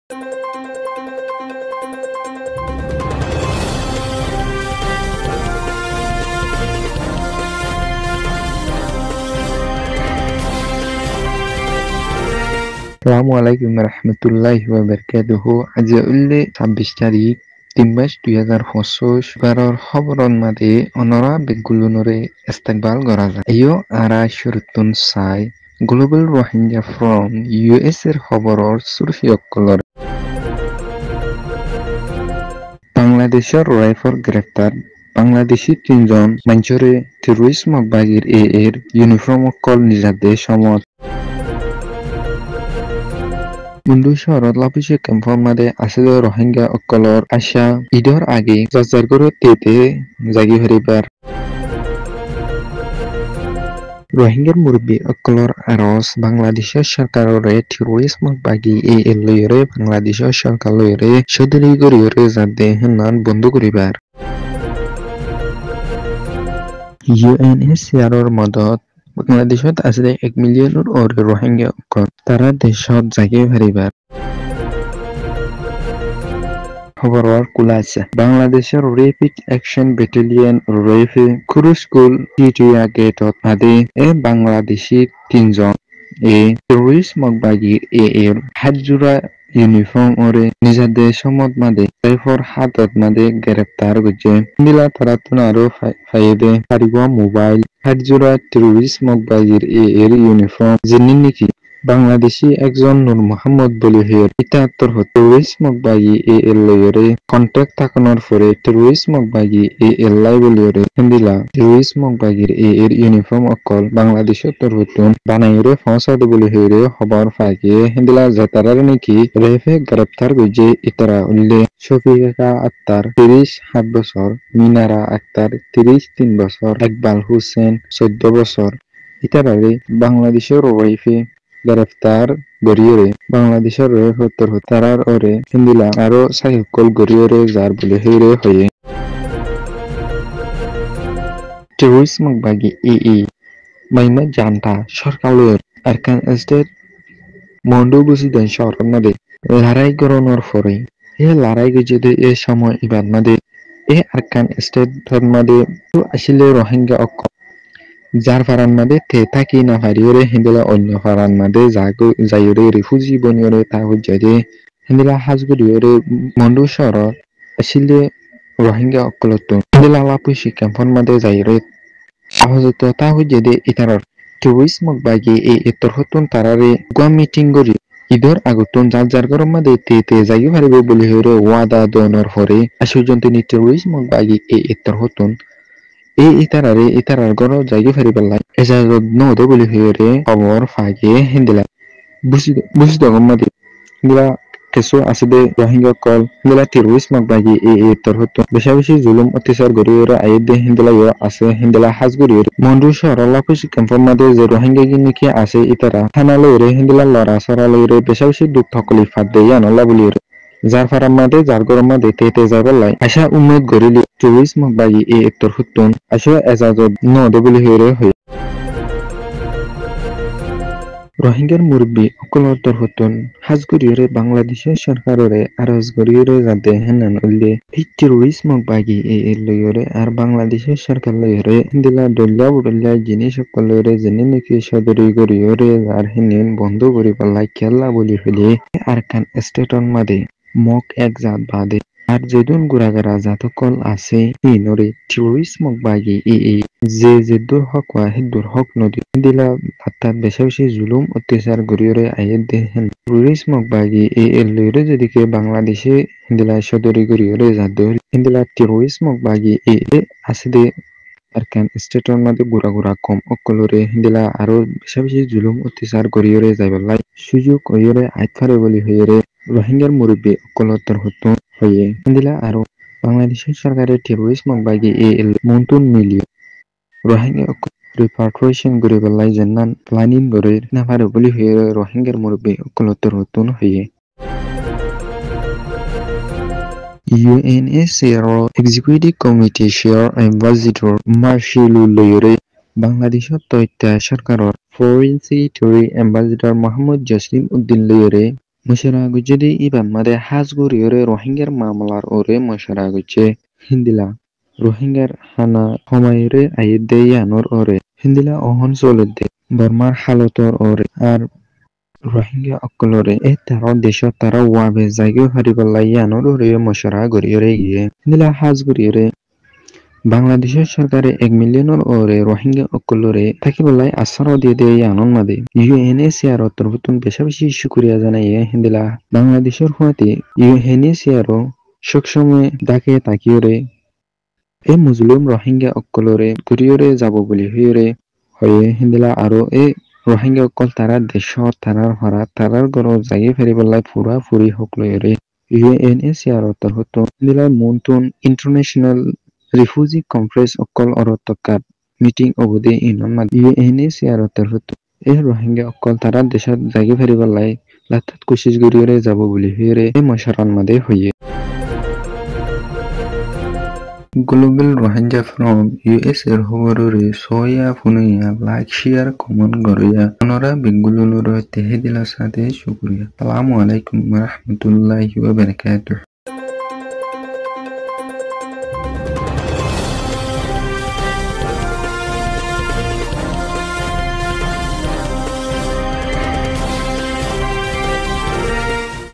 Assalamualaikum warahmatullahi wabarakatuh. আজি উল্লে 26 তারিখ 3 মাস 2025 বারর খবরন মাদে অনরা বেগুলুনরে ইস্তেকবাল করা যায়। ইয়ো আরা শুরুতুন সাই গ্লোবাল রোহিঙ্গা ফ্রম ইউএস এর খবরর সুরফিয়কলর বাংলাদেশের রাইফল গ্রেফতার বাংলাদেশি 3 জন মঞ্চরে টেরোরিস্ট মকবাগির এর ইউনিফর্ম কল নিজাদে সমত মুন্ডু শহরত লাপুসি ক্যাম্পর মাদে আসলে রোহিঙ্গা অকলর আশা ঈদর আগে জাজারগর তেতে জাগি হরিবার রোহিঙ্গার মুরব্বী অকলর আরস বাংলাদেশের সরকাররে টেরোরিস্ট বাগি এ লয়রে বাংলাদেশের সরকার লয়রে সদরি গরিয়রে যাতে হেনান বন্ধ করিবার ইউএনএইচসিআরর মদত বাংলাদেশত আসলে 1 মিলিয়নের ওরে রোহিঙ্গা অকল তারা দেশত জাগি হরিবার খবরর কুলাছে বাংলাদেশের রেপিড অ্যাকশন ব্যাটালিয়ন রেফে খুরু স্কুল টিটিয়া গেটত আদে বাংলাদেশি 3 জন টেরোরিস্ট মকবাগি এর হাজুরা ইউনিফর্ম ওরে নিজাদে সমত মাদে রাইফর হাতত মাদে গ্রেফতার গজে মিলা তারাতুন আরো ফাইদে পারিব মোবাইল হাজুরা টেরোরিস্ট মকবাগির এর ইউনিফর্ম জিনি নাকি বাংলাদেশি একজন নূর মোহাম্মদ বলি হের ইতাত্তর টেরোরিস্ট মকবাগি এর লয়রে কন্ট্যাক্ট থাকানোর পরে টেরোরিস্ট মকবাগি এর লাই বলিয়রে হিন্দিলা টেরোরিস্ট মকবাগির এর ইউনিফর্ম অকল বাংলাদেশের তরহুতুন বানাইরে ফসাদ বলি হেরে খবর ফাঁকে হিন্দিলা জাতারার নাকি রেফে গ্রেপ্তার গজে ইতারা উল্লে শফিকা আক্তার 37 বছর মিনারা আক্তার 33 বছর ইকবাল হোসেন 14 বছর ইতারারে বাংলাদেশের ওয়াইফে গ্রেফতার গরিয়রে বাংলাদেশের রেফতর তারার ওরে হিন্দিলা আরো সাইকল গরিয়রে যার বলে হেরে হয়ে টেরোরিস্ট মকবাগি মাইমা জানতা সরকারের আরকান স্টেট মন্ডু বুসিদেন শহর মাদে লড়াই গরনোর পরে লড়াই গজেদে এ সময় ইবাদ মাদে আরকান স্টেট মাদে আসলে রোহিঙ্গা অক্ষ যার ফারান মাদে তে থাকি না হারিয়রে হিন্দিলা অন্য ফারান মাদে যাইরে রিফিউজি বনিয়রে তা হজ্জাদে হিন্দিলা হাজগুড়িয়রে মন্ডু শহর আসলে রোহিঙ্গা অকলতো হিন্দিলা লাপুসি ক্যাম্পন মাদে যাইরে আহজত তা হজ্জাদে ইতারর টেরোরিস্ট মকবাগি এতর হতুন তারারে গোয়া মিটিং করি ঈদর আগতুন যার গরম মাদে তে যাই পারিব বলি হরে ওয়াদা দনর পরে আসুজন তিনি টেরোরিস্ট মকবাগি এতর হতুন ইতারারে ইতারার গর জায়গা ফারিবাল্লাই এজাজত নদ বলি হরে খবর ফাঁকে হিন্দিলা বুঝিত গম্মাদি হিন্দিলা কেসো আসবে রোহিঙ্গা কল হিন্দিলা টেরোরিস্ট মকবাগি এতর হতুন বেশা বেশি জুলুম অত্যাচার গরিয়রে আয়েদে হিন্দিলা আছে হিন্দিলা হাজ গরিয়রে মন্ডু শহর লাপুসি ক্যাম্পর মাদে যে রোহিঙ্গা নাকি আছে ইতারা থানা লইরে হিন্দিলা লড়া সরা লইরে বেশা বেশি দুঃখ তকলিফাত দেই আনলা বলিয়রে যার ফারাম মাদে যার গরম মাদে তে যাবাল্লাই আশা উম্মেদ গরিলি টেরোরিস্ট মকবাগি এতর হতুন আশা এজাজত নদ বলি হরে হয়ে রোহিঙ্গার মুরব্বী অকলতর হতুন হাজগুড়িয়রে বাংলাদেশের সরকাররে আরজ গরিয়রে যাতে হেনান উল্লে এই টেরোরিস্ট মকবাগি এর লইরে আর বাংলাদেশের সরকার লইরে হিন্দিলা দল্লা বুদল্লা জিনিস সকলরে জেনে নাকি সদরি গরিয়রে আর হেনিন বন্ধ করি পাল্লাই খেলা বলি হলে আরকান স্টেটন মাদে মক এক জাত বাদে আর যেদুন গুড়াগারা জাতকল আছে ইনরে টেরোরিস্ট মকবাগি যে দূর হক ওয়া হিদুর হক নদী দিলা অর্থাৎ বেশি বেশি জুলুম অত্যাচার গরিয়রে আয়ের দেহেন টেরোরিস্ট মকবাগি এর লইরে যদিকে বাংলাদেশে হিন্দিলা সদরি গরিয়রে জাত হিন্দিলা টেরোরিস্ট মকবাগি আছে দে আরকান স্টেটর মধ্যে গুড়া কম অকলরে হিন্দিলা আরো বেশি বেশি জুলুম অত্যাচার গরিয়রে যাইবালাই সুযোগ হইরে আইত ফারে বলি হইরে রোহিঙ্গার মুরব্বী অকলতর হতুন হয়ে হিন্দিলা আরো বাংলাদেশের সরকারের টেরোরিস্ট মকবাগি মন্তুন মিলিয়ে রোহিঙ্গা রিপাট্রিয়েশন গরিবাল্লাই জেন্নান প্ল্যানিং করে না পারে বলি হয়ে রোহিঙ্গার মুরব্বী অকলতর হতুন হয়ে UNHCR executive committee chair ambassador মার্শিলু লয়রে বাংলাদেশত তথ্য সরকারের foreign secretary ambassador Mohammad Jasim Uddin লয়রে Masyarakat jadi iban made hasguri ore Rohingya mamlar ore masyarakat Hindila Rohingya hana homaire ayde yanor ore Hindila ohon solide Burmar halotor ore ar Rohingya okolore taro desho tara wabe zagyo hariballa yanor ore masyarakat ore giye Hindila hasguri ore বাংলাদেশের সরকারে 1 মিলিয়নের ওরে রোহিঙ্গা অকলরে থাকিবলাই আশ্রয় দিয়ে আনন মাদে UNHCR তরফতুন বেশি বেশি শুকরিয়া জানাইয়ে হিন্দিলা বাংলাদেশের হুয়াতে ইউএনএইচসিআর সবসময় ডাকে তাকিয়রে এই মুজলুম রোহিঙ্গা অকলরে ঘুরিয়রে যাব বলি হয়ে হিন্দিলা আরো এই রোহিঙ্গা অকল তারা দেশ তারার হরা তারার গর জাগি ফেরিবলাই পুরা ফুরি হকলরে ইউএনএইচসিআর তরফতুন হিন্দিলা মন্তুন ইন্টারন্যাশনাল রিফিউজি কনফারেন্স অকল অরতকাত মিটিং অবধি ইনন মা ইউএনএইচসিআর তরফত রোহিঙ্গা অকল তারা দেশত জাগি ফেরিবলাই লাথাত কোশিশ গরিয়রে যাব বলি এই মশারান মাদে হইয়ে Global Rohingya from US এর খবররে সয়া ফুনুইয়া লাইক শেয়ার কমেন্ট গরিয়া অনরা বেঙ্গুলুর তেহে দিলা সাথে শুকরিয়া আসসালামু আলাইকুম ওয়া রাহমাতুল্লাহি ওয়া বারাকাতুহু।